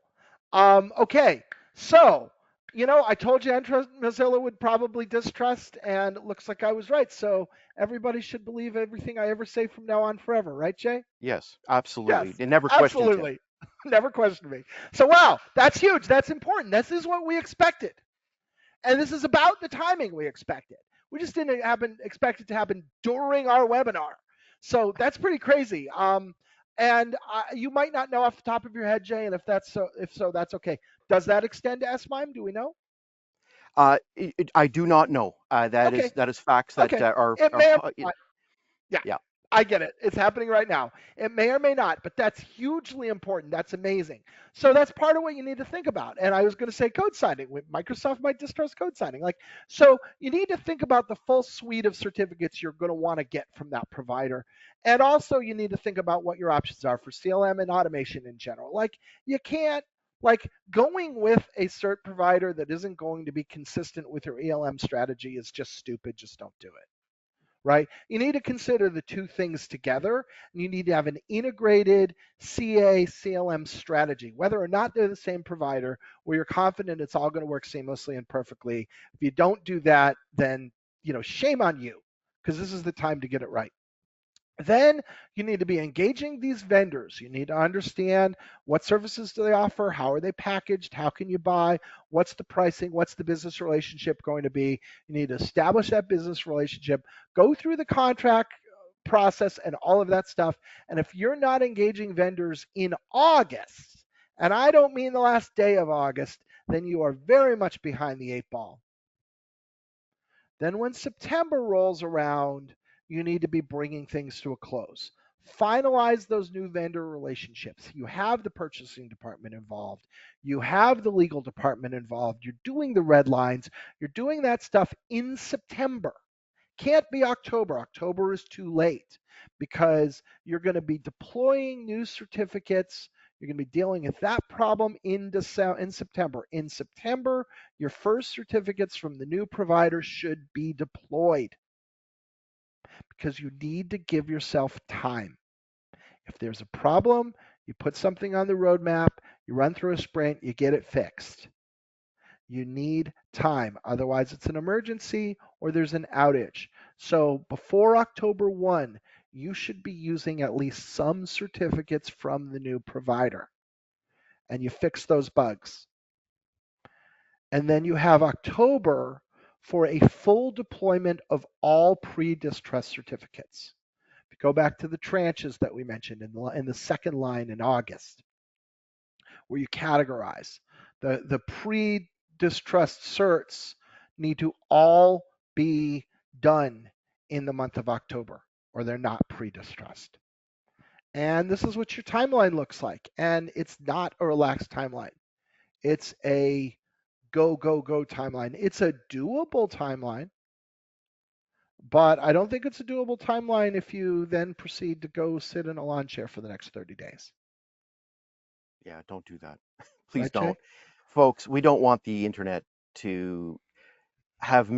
Okay, so, I told you Mozilla would probably distrust, and it looks like I was right. So everybody should believe everything I ever say from now on forever, right, Jay? Yes, Yes, absolutely. They never questioned Tim. absolutely. Never questioned me. So, wow, that's huge. That's important. This is what we expected. And this is about the timing we expected. We just didn't expect it to happen during our webinar. So that's pretty crazy. And you might not know off the top of your head, Jay, and if so, that's okay. Does that extend to SMIME? Do we know? I do not know. That Okay, is facts that okay. It may or may not. Yeah, yeah. I get it. It's happening right now. It may or may not, but that's hugely important. That's amazing. So that's part of what you need to think about. And I was going to say code signing. Microsoft might distrust code signing. So you need to think about the full suite of certificates you're going to want to get from that provider. And also you need to think about what your options are for CLM and automation in general. You can't going with a cert provider that isn't going to be consistent with your ELM strategy is just stupid. Just don't do it. Right? You need to consider the two things together, and you need to have an integrated CA CLM strategy, whether or not they're the same provider, where you're confident it's all going to work seamlessly and perfectly. If you don't do that, then shame on you, because this is the time to get it right. Then you need to be engaging these vendors. You need to understand what services do they offer, how are they packaged, how can you buy, what's the pricing, what's the business relationship going to be. You need to establish that business relationship, go through the contract process and all of that stuff. And if you're not engaging vendors in August, and I don't mean the last day of August, then you are very much behind the 8 ball. Then when September rolls around, you need to be bringing things to a close. Finalize those new vendor relationships. You have the purchasing department involved. You have the legal department involved. You're doing the red lines. You're doing that stuff in September. Can't be October. October is too late because you're going to be deploying new certificates. You're going to be dealing with that problem in September. In September, your first certificates from the new provider should be deployed because you need to give yourself time. If there's a problem, you put something on the roadmap, you run through a sprint, you get it fixed. You need time. Otherwise, it's an emergency or there's an outage. So before October 1, you should be using at least some certificates from the new provider. And you fix those bugs. And then you have October for a full deployment of all pre-distrust certificates. If you go back to the tranches that we mentioned in the second line in August, where you categorize the pre-distrust certs need to all be done in the month of October, or they're not pre-distrust. And this is what your timeline looks like. And it's not a relaxed timeline. It's a go, go, go timeline. It's a doable timeline, but I don't think it's a doable timeline if you then proceed to go sit in a lawn chair for the next 30 days. Yeah, don't do that. Please Right, Jay? don't. Folks, we don't want the internet to have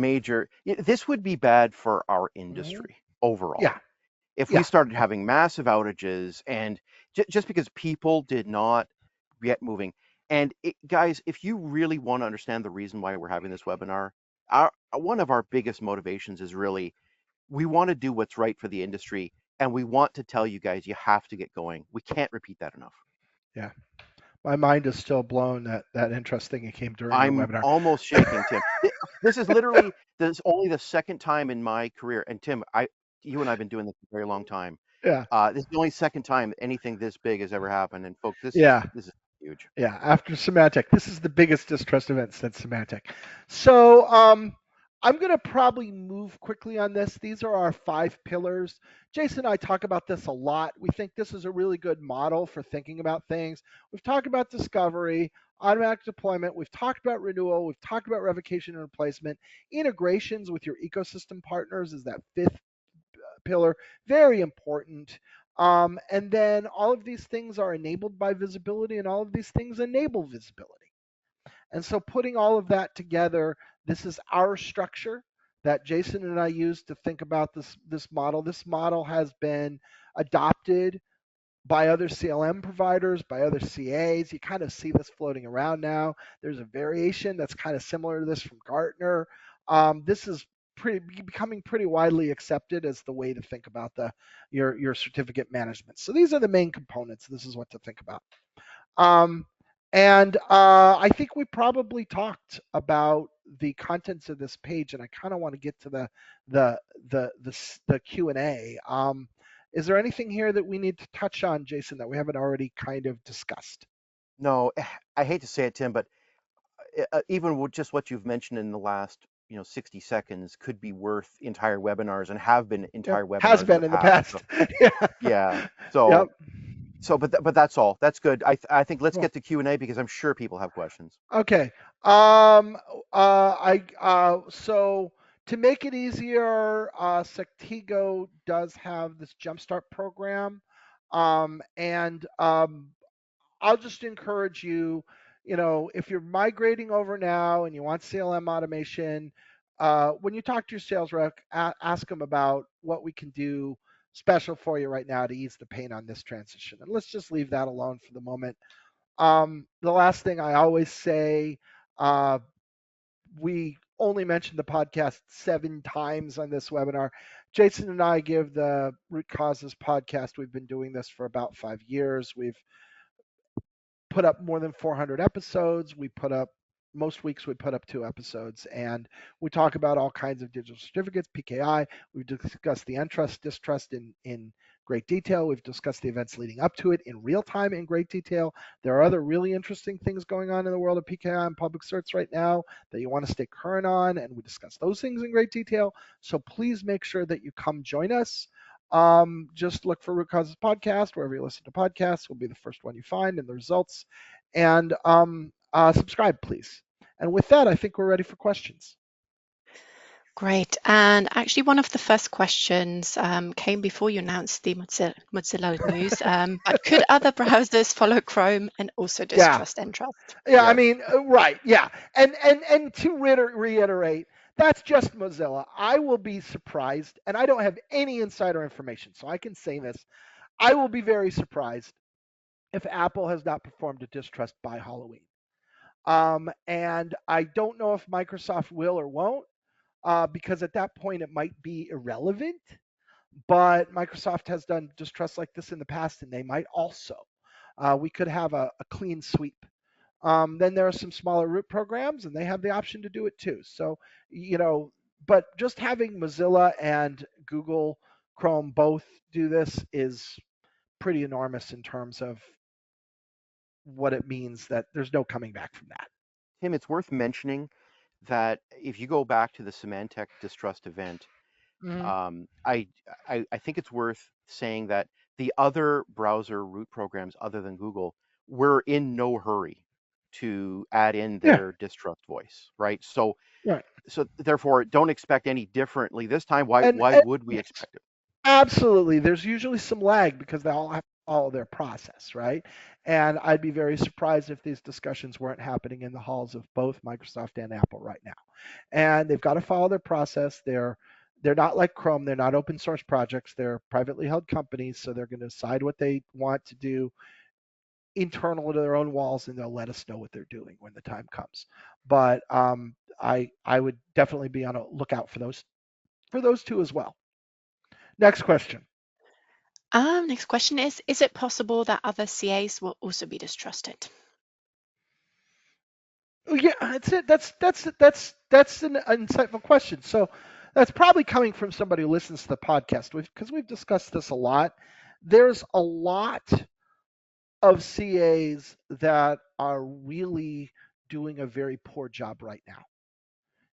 this would be bad for our industry overall. Yeah, If we yeah. started having massive outages and just because people did not get moving. And guys, if you really want to understand the reason why we're having this webinar, one of our biggest motivations is really we want to do what's right for the industry, and we want to tell you guys you have to get going. We can't repeat that enough. Yeah. My mind is still blown that Entrust thing that came during your I'm webinar. almost shaking, Tim. This is literally only the second time in my career, and Tim, you and I have been doing this for a very long time. Yeah. This is the only second time anything this big has ever happened, and folks, Yeah. this is huge. Yeah. After Symantec, this is the biggest distrust event since Symantec. So I'm going to probably move quickly on this. These are our 5 pillars. Jason and I talk about this a lot. We think this is a really good model for thinking about things. We've talked about discovery, automatic deployment. We've talked about renewal. We've talked about revocation and replacement. Integrations with your ecosystem partners is that 5th pillar, very important. And then all of these things are enabled by visibility, and all of these things enable visibility. And so putting all of that together, this is our structure that Jason and I use to think about this model. This model has been adopted by other CLM providers, by other CAs. You kind of see this floating around now. There's a variation that's kind of similar to this from Gartner. This is becoming pretty widely accepted as the way to think about your certificate management. So these are the main components. This is what to think about. Um, and I think we probably talked about the contents of this page, and I kind of want to get to the Q&A. Is there anything here that we need to touch on, Jason, that we haven't already kind of discussed? No, I hate to say it, Tim, but even with just what you've mentioned in the last 60 seconds could be worth entire webinars and have been Yep, entire has webinars in the been in the past. past. So Yeah. yeah. Yep. But that's all. That's good. I think let's Cool. get to Q&A because I'm sure people have questions. Okay. So to make it easier, Sectigo does have this Jump Start program, and I'll just encourage you, if you're migrating over now and you want CLM automation, when you talk to your sales rep, ask them about what we can do special for you right now to ease the pain on this transition. And let's just leave that alone for the moment. The last thing I always say, uh, we only mentioned the podcast 7 times on this webinar. Jason and I give the Root Causes podcast. We've been doing this for about 5 years. We've put up more than 400 episodes. Most weeks we put up 2 episodes, and we talk about all kinds of digital certificates, PKI. We've discussed the Entrust, distrust in great detail. We've discussed the events leading up to it in real time in great detail. There are other really interesting things going on in the world of PKI and public certs right now that you want to stay current on, and we discuss those things in great detail. So please make sure that you come join us. Just look for Root Causes Podcast wherever you listen to podcasts. Will be the first one you find in the results, and subscribe, please. And with that, I think we're ready for questions. Great. And actually, one of the first questions came before you announced the Mozilla news. But could other browsers follow Chrome and also distrust Entrust? Yeah, I Yes. mean, right, yeah. And to reiterate, that's just Mozilla. I will be surprised, and I don't have any insider information, so I can say this. I will be very surprised if Apple has not performed a distrust by Halloween. And I don't know if Microsoft will or won't, because at that point it might be irrelevant. But Microsoft has done distrust like this in the past, and they might also. We could have a clean sweep. Then there are some smaller root programs, and they have the option to do it too. So, but just having Mozilla and Google Chrome both do this is pretty enormous in terms of what it means that there's no coming back from that. Tim, it's worth mentioning that if you go back to the Symantec distrust event, Mm-hmm. um, I, I think it's worth saying that the other browser root programs other than Google were in no hurry to add in Yeah, their distrust voice, right? So right. therefore, don't expect any differently this time. Why And would we expect it? absolutely, there's usually some lag because they all have to follow their process, right? And I'd be very surprised if these discussions weren't happening in the halls of both Microsoft and Apple right now. And they've got to follow their process. They're not like Chrome. They're not open source projects. They're privately held companies, so they're going to decide what they want to do internal to their own walls, and they'll let us know what they're doing when the time comes. But I would definitely be on a lookout for those 2 as well. Next question. Next question is it possible that other CAs will also be distrusted? Yeah, that's it. That's an insightful question. So that's probably coming from somebody who listens to the podcast, because we've discussed this a lot. There's a lot of CAs that are really doing a very poor job right now.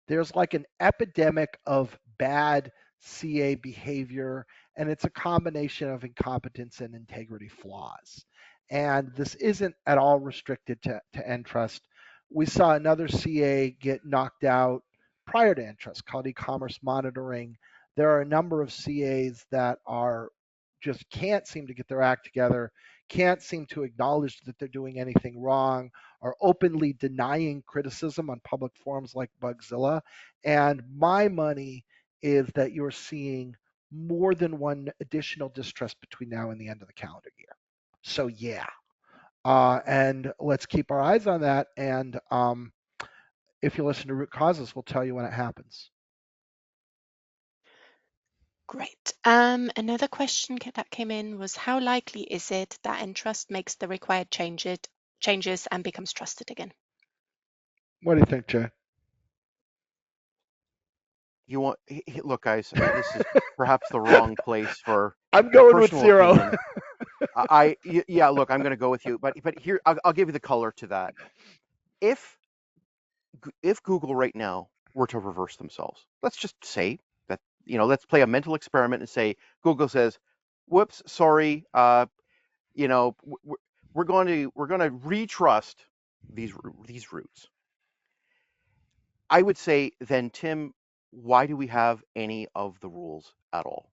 There's like an epidemic of bad CA behavior, and it's a combination of incompetence and integrity flaws. And this isn't at all restricted to Entrust. We saw another CA get knocked out prior to Entrust called e-commerce monitoring. There are a number of CAs that are just can't seem to get their act together, can't seem to acknowledge that they're doing anything wrong, are openly denying criticism on public forums like Bugzilla. And my money is that you're seeing more than one additional distrust between now and the end of the calendar year. So yeah, and let's keep our eyes on that. And if you listen to Root Causes, we'll tell you when it happens. Great. Another question that came in was, how likely is it that Entrust makes the required changes and becomes trusted again? What do you think, Jay? You want look, guys. This is perhaps the wrong place for I'm a going with personal 0. opinion. Yeah, look, I'm going to go with you, but here I'll give you the color to that. If Google right now were to reverse themselves, let's just say that, let's play a mental experiment and say Google says, "Whoops, sorry, we're going to retrust these routes." I would say then, Tim, why do we have any of the rules at all?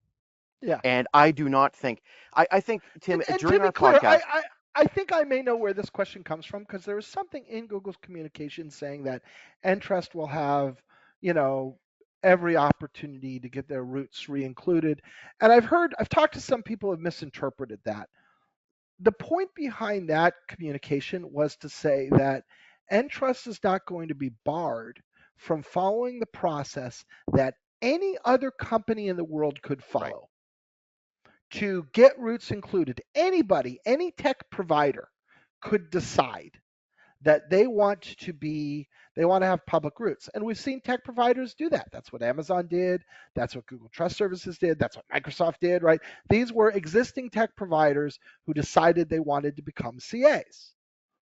Yeah. And I do not think, I think, Tim, And during to be our clear, podcast, I think I may know where this question comes from because there was something in Google's communication saying that Entrust will have, every opportunity to get their routes re-included. And I've talked to some people who have misinterpreted that. The point behind that communication was to say that Entrust is not going to be barred from following the process that any other company in the world could right, follow to get routes included. Anybody, any tech provider could decide that they want to have public routes. And we've seen tech providers do that. That's what Amazon did. That's what Google Trust Services did. That's what Microsoft did, right? These were existing tech providers who decided they wanted to become CAs,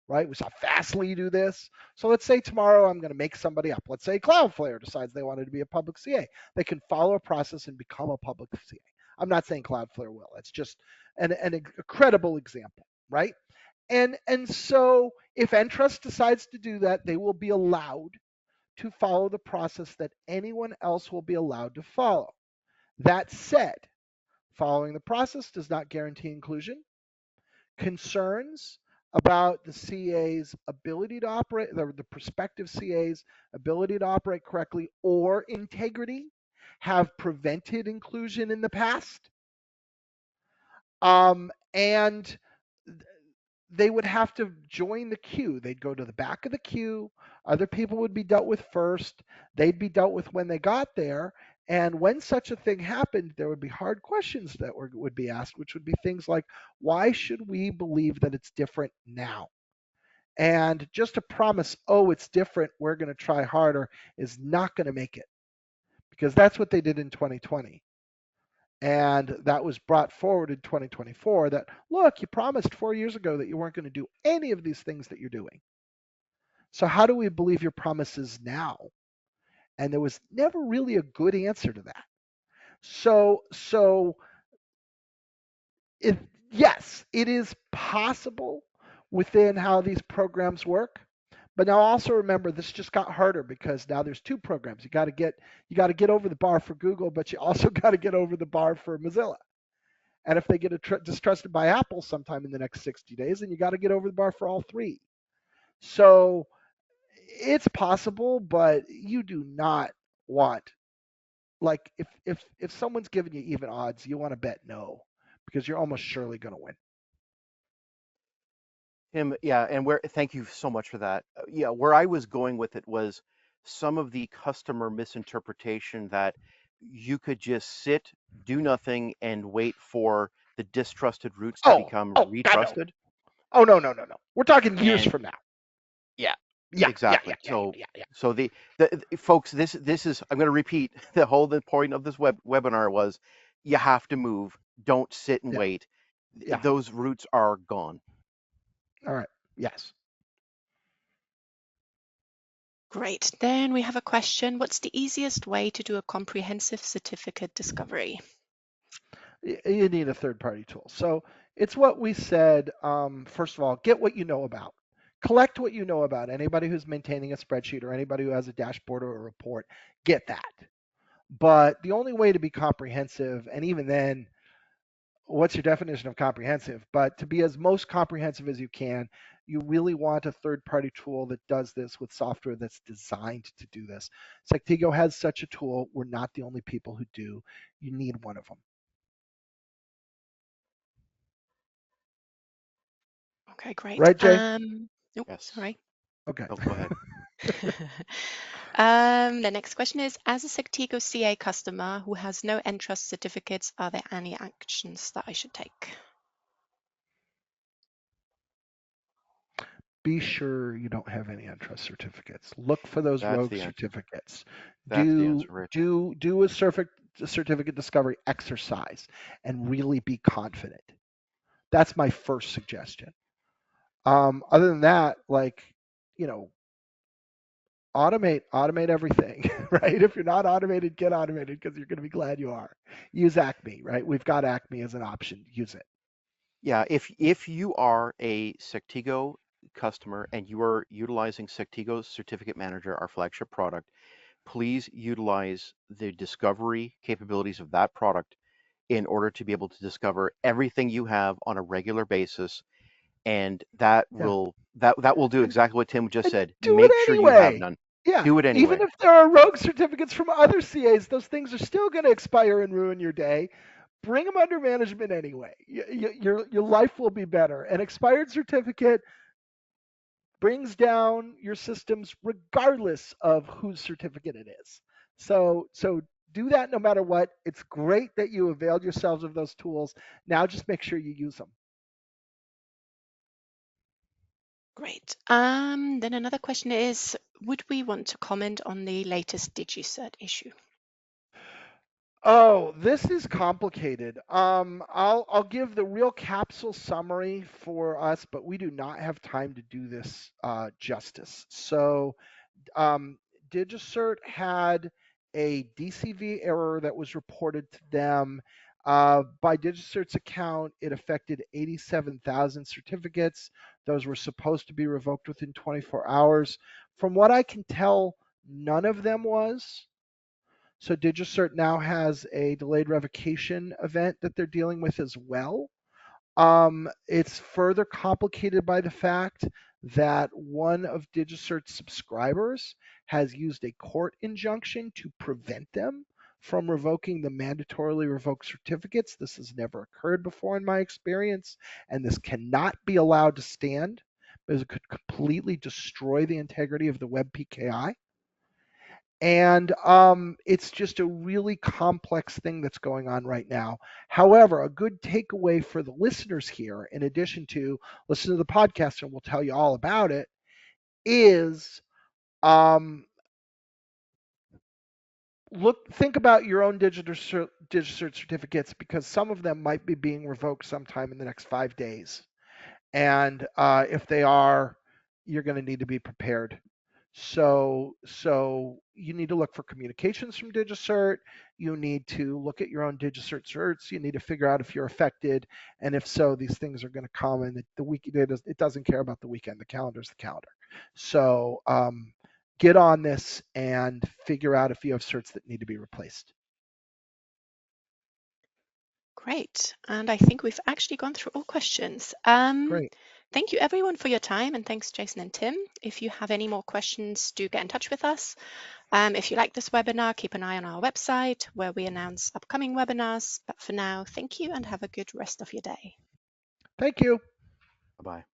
right? We saw Fastly do this. So let's say tomorrow I'm going to make somebody up. Let's say Cloudflare decides they wanted to be a public CA. They can follow a process and become a public CA. I'm not saying Cloudflare will. It's just a credible example, right? And so if Entrust decides to do that, they will be allowed to follow the process that anyone else will be allowed to follow. That said, following the process does not guarantee inclusion. Concerns about the CA's ability to operate, the prospective CA's ability to operate correctly or integrity have prevented inclusion in the past. And they would have to join the queue. They'd go to the back of the queue. Other people would be dealt with first. They'd be dealt with when they got there. And when such a thing happened, there would be hard questions that would be asked, which would be things like, why should we believe that it's different now? And just a promise, oh, it's different, we're going to try harder, is not going to make it. Because that's what they did in 2020. And that was brought forward in 2024 that, look, you promised 4 years ago that you weren't going to do any of these things that you're doing. So how do we believe your promises now? And there was never really a good answer to that. So yes, it is possible within how these programs work. But now also remember, this just got harder because now there's two programs. You got to get over the bar for Google, but you also got to get over the bar for Mozilla. And if they get distrusted by Apple sometime in the next 60 days, then you got to get over the bar for all three. So it's possible, but you do not want, like, if someone's giving you even odds, you want to bet no because you're almost surely going to win. Tim. Yeah, and thank you so much for that. Yeah, where I was going with it was some of the customer misinterpretation that you could just sit, do nothing, and wait for the distrusted routes to become God, no. retrusted. Oh, no. We're talking years And from now. yeah, Yeah. exactly. So the folks, this is, I'm going to repeat, the whole point of this webinar was, you have to move. Don't sit and Yeah. wait. Yeah. Those routes are gone. All right. Yes. Great. Then we have a question. What's the easiest way to do a comprehensive certificate discovery? You need a third-party tool. So it's what we said. First of all, get what you know about. Collect what you know about. Anybody who's maintaining a spreadsheet or anybody who has a dashboard or a report, get that. But the only way to be comprehensive, and even then, what's your definition of comprehensive? But to be as most comprehensive as you can, you really want a third-party tool that does this with software that's designed to do this. Sectigo has such a tool. We're not the only people who do. You need one of them. Okay, great. Right, Jay? Oh, Yes. sorry. Okay. Oh, go ahead. The next question is, as a Sectigo CA customer who has no Entrust certificates, are there any actions that I should take? Be sure you don't have any Entrust certificates. Look for those That's rogue the answer. certificates. That's the answer right there. Do a certificate discovery exercise and really be confident. That's my first suggestion. Other than that, like, you know, automate everything, right? If you're not automated, get automated because you're going to be glad you are. Use Acme, right? We've got Acme as an option. Use it. Yeah, if you are a Sectigo customer and you are utilizing Sectigo Certificate Manager, our flagship product, please utilize the discovery capabilities of that product in order to be able to discover everything you have on a regular basis, and that Yeah. will do And, exactly what Tim just and said. do it Make sure you have anyway. none. Yeah. Do it Even anyway. if there are rogue certificates from other CAs, those things are still going to expire and ruin your day. Bring them under management anyway. Your life will be better. An expired certificate brings down your systems regardless of whose certificate it is. So do that no matter what. It's great that you availed yourselves of those tools. Now just make sure you use them. Great. Then another question is, would we want to comment on the latest DigiCert issue? Oh, this is complicated. I'll give the real capsule summary for us, but we do not have time to do this justice. So um, DigiCert had a DCV error that was reported to them. By DigiCert's account, it affected 87,000 certificates. Those were supposed to be revoked within 24 hours. From what I can tell, none of them was. So DigiCert now has a delayed revocation event that they're dealing with as well. It's further complicated by the fact that one of DigiCert's subscribers has used a court injunction to prevent them from revoking the mandatorily revoked certificates. This has never occurred before in my experience, and this cannot be allowed to stand because it could completely destroy the integrity of the web PKI. And it's just a really complex thing that's going on right now. However, a good takeaway for the listeners here, in addition to listen to the podcast and we'll tell you all about it, is um, think about your own DigiCert certificates because some of them might be being revoked sometime in the next 5 days. And if they are, you're going to need to be prepared. So you need to look for communications from DigiCert. You need to look at your own DigiCert certs. You need to figure out if you're affected, and if so, these things are going to come. And the week it doesn't care about the weekend. The calendar's the calendar. So get on this and figure out if you have certs that need to be replaced. Great. And I think we've actually gone through all questions. Great. Thank you everyone for your time, and thanks Jason and Tim. If you have any more questions, do get in touch with us. If you like this webinar, keep an eye on our website where we announce upcoming webinars. But for now, thank you and have a good rest of your day. Thank you. Bye-bye.